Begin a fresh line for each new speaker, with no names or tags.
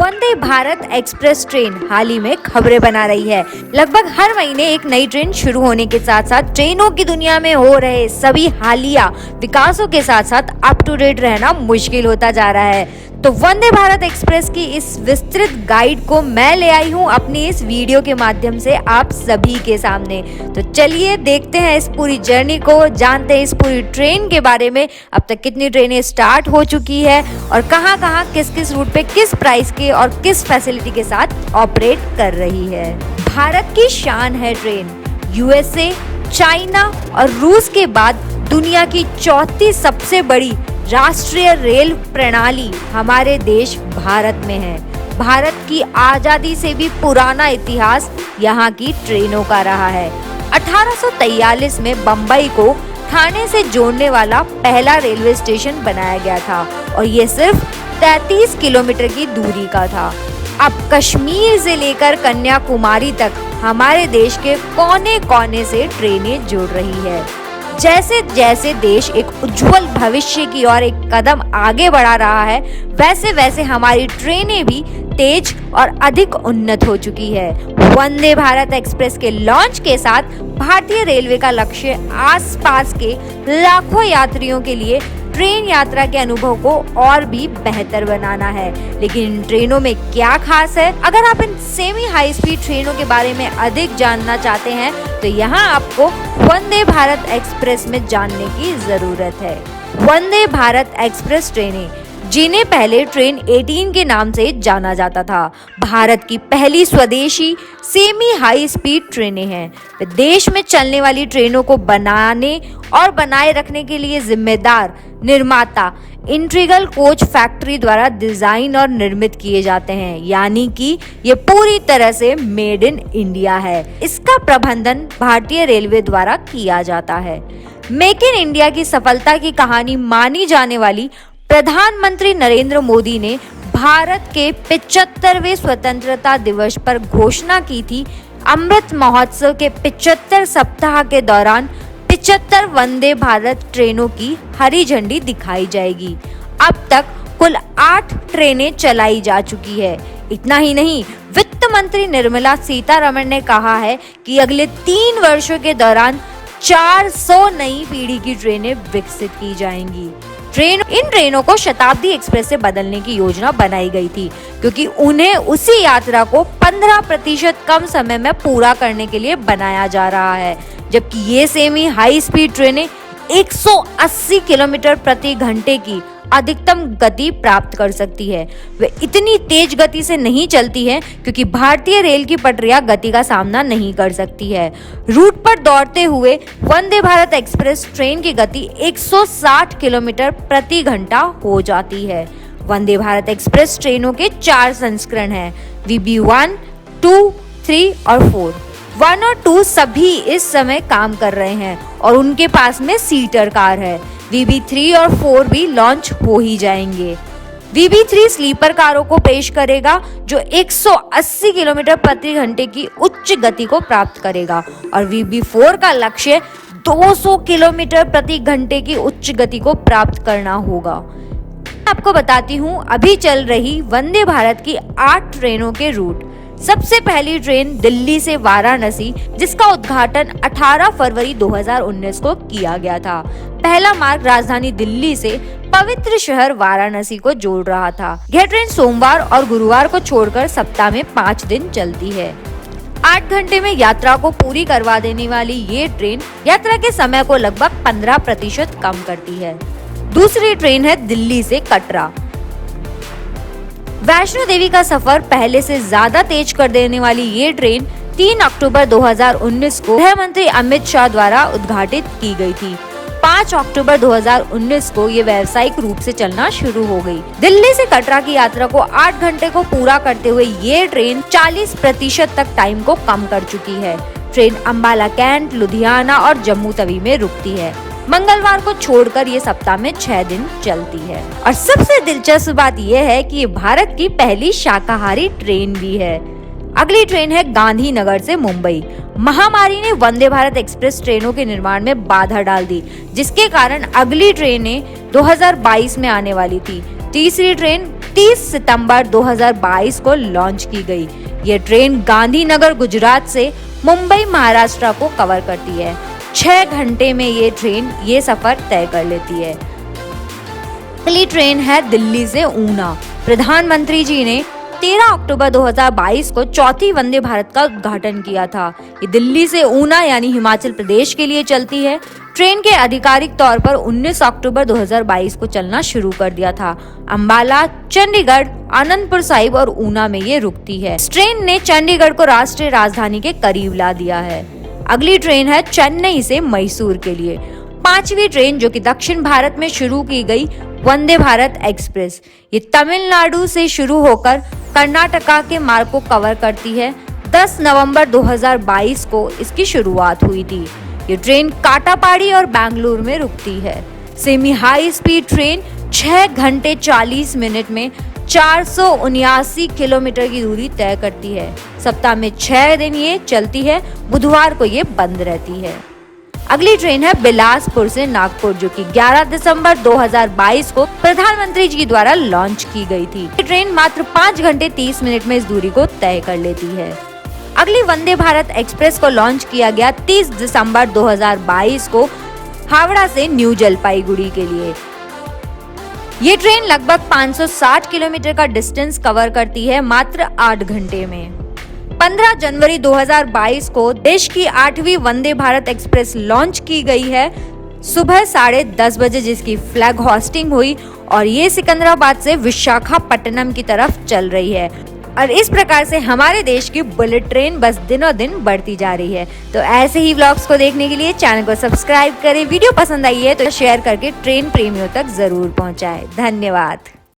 Vande Bharat express train हाल ही में खबरें बना रही है। लगभग हर महीने एक नई ट्रेन शुरू होने के साथ साथ ट्रेनों की दुनिया में हो रहे सभी हालिया विकासों के साथ साथ अप टू डेट रहना मुश्किल होता जा रहा है। तो वंदे भारत एक्सप्रेस की इस विस्तृत गाइड को मैं ले आई हूँ अपनी इस वीडियो के माध्यम से आप सभी के सामने। तो चलिए देखते हैं इस पूरी जर्नी को, जानते हैं इस पूरी ट्रेन के बारे में। अब तक कितनी ट्रेनें स्टार्ट हो चुकी है और कहाँ किस किस रूट पे किस प्राइस के और किस फैसिलिटी के साथ ऑपरेट कर रही है। भारत की शान है ट्रेन। यूएसए, चाइना और रूस के बाद दुनिया की चौथी सबसे बड़ी राष्ट्रीय रेल प्रणाली हमारे देश भारत में है। भारत की आजादी से भी पुराना इतिहास यहाँ की ट्रेनों का रहा है। 1843 में बम्बई को ठाणे से जोड़ने वाला पहला रेलवे स्टेशन बनाया गया था और ये सिर्फ 33 किलोमीटर की दूरी का था। अब कश्मीर से लेकर कन्याकुमारी तक हमारे देश के कोने कोने से ट्रेनें जुड़ रही है। जैसे जैसे देश एक उज्जवल भविष्य की ओर एक कदम आगे बढ़ा रहा है, वैसे वैसे हमारी ट्रेनें भी तेज और अधिक उन्नत हो चुकी है। वंदे भारत एक्सप्रेस के लॉन्च के साथ भारतीय रेलवे का लक्ष्य आसपास के लाखों यात्रियों के लिए ट्रेन यात्रा के अनुभव को और भी बेहतर बनाना है। लेकिन इन ट्रेनों में क्या खास है? अगर आप इन सेमी हाई स्पीड ट्रेनों के बारे में अधिक जानना चाहते हैं तो यहाँ आपको वंदे भारत एक्सप्रेस में जानने की जरूरत है। वंदे भारत एक्सप्रेस ट्रेनें, जिन्हें पहले ट्रेन 18 के नाम से जाना जाता था, भारत की पहली स्वदेशी सेमी हाई स्पीड ट्रेनें हैं। देश में चलने वाली ट्रेनों को बनाने और बनाए रखने के लिए जिम्मेदार निर्माता इंटीग्रल कोच फैक्ट्री द्वारा डिजाइन और निर्मित किए जाते हैं, यानी कि ये पूरी तरह से मेड इन इंडिया है। इसका प्रबंधन भारतीय रेलवे द्वारा किया जाता है। मेक इन इंडिया की सफलता की कहानी मानी जाने वाली प्रधानमंत्री नरेंद्र मोदी ने भारत के 75वें स्वतंत्रता दिवस पर घोषणा की थी। अमृत महोत्सव के 75 सप्ताह के दौरान 75 वंदे भारत ट्रेनों की हरी झंडी दिखाई जाएगी। अब तक कुल 8 ट्रेनें चलाई जा चुकी है। इतना ही नहीं, वित्त मंत्री निर्मला सीतारमण ने कहा है कि अगले 3 वर्षों के दौरान 400 नई पीढ़ी की ट्रेनें विकसित की जाएंगी। इन ट्रेनों को शताब्दी एक्सप्रेस से बदलने की योजना बनाई गई थी, क्योंकि उन्हें उसी यात्रा को 15% कम समय में पूरा करने के लिए बनाया जा रहा है। जबकि ये सेमी हाई स्पीड ट्रेनें 180 किलोमीटर प्रति घंटे की अधिकतम गति प्राप्त कर सकती है। वे इतनी तेज गति से नहीं चलती है क्योंकि भारतीय रेल की पटरियां गति का सामना नहीं कर सकती है। रूट पर दौड़ते हुए वंदे भारत एक्सप्रेस ट्रेन की गति 160 किलोमीटर प्रति घंटा हो जाती है। वंदे भारत एक्सप्रेस ट्रेनों के 4 संस्करण हैं, VB1, 2, 3 और 4। 1 और 2 सभी इस समय काम कर रहे हैं और उनके पास में सीटर कार है। VB3 और 4 भी लॉन्च हो ही जाएंगे। VB3 स्लीपर कारों को पेश करेगा जो 180 किलोमीटर प्रति घंटे की उच्च गति को प्राप्त करेगा और VB4 का लक्ष्य 200 किलोमीटर प्रति घंटे की उच्च गति को प्राप्त करना होगा। आपको बताती हूँ अभी चल रही वंदे भारत की 8 ट्रेनों के रूट। सबसे पहली ट्रेन दिल्ली से वाराणसी, जिसका उद्घाटन 18 फरवरी 2019 को किया गया था। पहला मार्ग राजधानी दिल्ली से पवित्र शहर वाराणसी को जोड़ रहा था। यह ट्रेन सोमवार और गुरुवार को छोड़कर सप्ताह में 5 दिन चलती है। 8 घंटे में यात्रा को पूरी करवा देने वाली ये ट्रेन यात्रा के समय को लगभग 15% कम करती है। दूसरी ट्रेन है दिल्ली से कटरा। वैष्णो देवी का सफर पहले से ज्यादा तेज कर देने वाली ये ट्रेन 3 अक्टूबर 2019 को गृह मंत्री अमित शाह द्वारा उद्घाटित की गई थी। 5 अक्टूबर 2019 को ये व्यावसायिक रूप से चलना शुरू हो गई। दिल्ली से कटरा की यात्रा को 8 घंटे को पूरा करते हुए ये ट्रेन 40% तक टाइम को कम कर चुकी है। ट्रेन अंबाला कैंट, लुधियाना और जम्मू तवी में रुकती है। मंगलवार को छोड़कर ये सप्ताह में 6 दिन चलती है। और सबसे दिलचस्प बात यह है कि ये भारत की पहली शाकाहारी ट्रेन भी है। अगली ट्रेन है गांधीनगर से मुंबई। महामारी ने वंदे भारत एक्सप्रेस ट्रेनों के निर्माण में बाधा डाल दी, जिसके कारण अगली ट्रेनें 2022 में आने वाली थी। तीसरी ट्रेन 30 सितंबर 2022 को लॉन्च की गई। ये ट्रेन गांधीनगर गुजरात से मुंबई महाराष्ट्र को कवर करती है। 6 घंटे में ये ट्रेन ये सफर तय कर लेती है। अगली ट्रेन है दिल्ली से ऊना। प्रधानमंत्री जी ने 13 अक्टूबर 2022 को चौथी वंदे भारत का उद्घाटन किया था। ये दिल्ली से ऊना यानी हिमाचल प्रदेश के लिए चलती है। ट्रेन के आधिकारिक तौर पर 19 अक्टूबर 2022 को चलना शुरू कर दिया था। अंबाला, चंडीगढ़, आनंदपुर साहिब और ऊना में ये रुकती है। इस ट्रेन ने चंडीगढ़ को राष्ट्रीय राजधानी के करीब ला दिया है। अगली ट्रेन है चेन्नई से मैसूर के लिए। 5वीं ट्रेन जो कि दक्षिण भारत में शुरू की गई वंदे भारत एक्सप्रेस। ये तमिलनाडु से शुरू होकर कर्नाटका के मार्ग को कवर करती है। 10 नवंबर 2022 को इसकी शुरुआत हुई थी। ये ट्रेन काटापाड़ी और बेंगलुरु में रुकती है। सेमी हाई स्पीड ट्रेन 6 घंटे 40 मिनट में 479 किलोमीटर की दूरी तय करती है। सप्ताह में 6 दिन ये चलती है। बुधवार को ये बंद रहती है। अगली ट्रेन है बिलासपुर से नागपुर, जो कि 11 दिसंबर 2022 को प्रधानमंत्री जी द्वारा लॉन्च की गई थी। ये ट्रेन मात्र 5 घंटे 30 मिनट में इस दूरी को तय कर लेती है। अगली वंदे भारत एक्सप्रेस को लॉन्च किया गया 30 दिसंबर 2022 को हावड़ा से न्यू जलपाईगुड़ी के लिए। ये ट्रेन लगभग 560 किलोमीटर का डिस्टेंस कवर करती है मात्र 8 घंटे में। 15 जनवरी 2022 को देश की 8वीं वंदे भारत एक्सप्रेस लॉन्च की गई है सुबह 10:30 बजे, जिसकी फ्लैग होस्टिंग हुई और ये सिकंदराबाद से विशाखापट्टनम की तरफ चल रही है। और इस प्रकार से हमारे देश की बुलेट ट्रेन बस दिनों दिन बढ़ती जा रही है। तो ऐसे ही व्लॉग्स को देखने के लिए चैनल को सब्सक्राइब करें। वीडियो पसंद आई है तो शेयर करके ट्रेन प्रेमियों तक जरूर पहुंचाएं। धन्यवाद।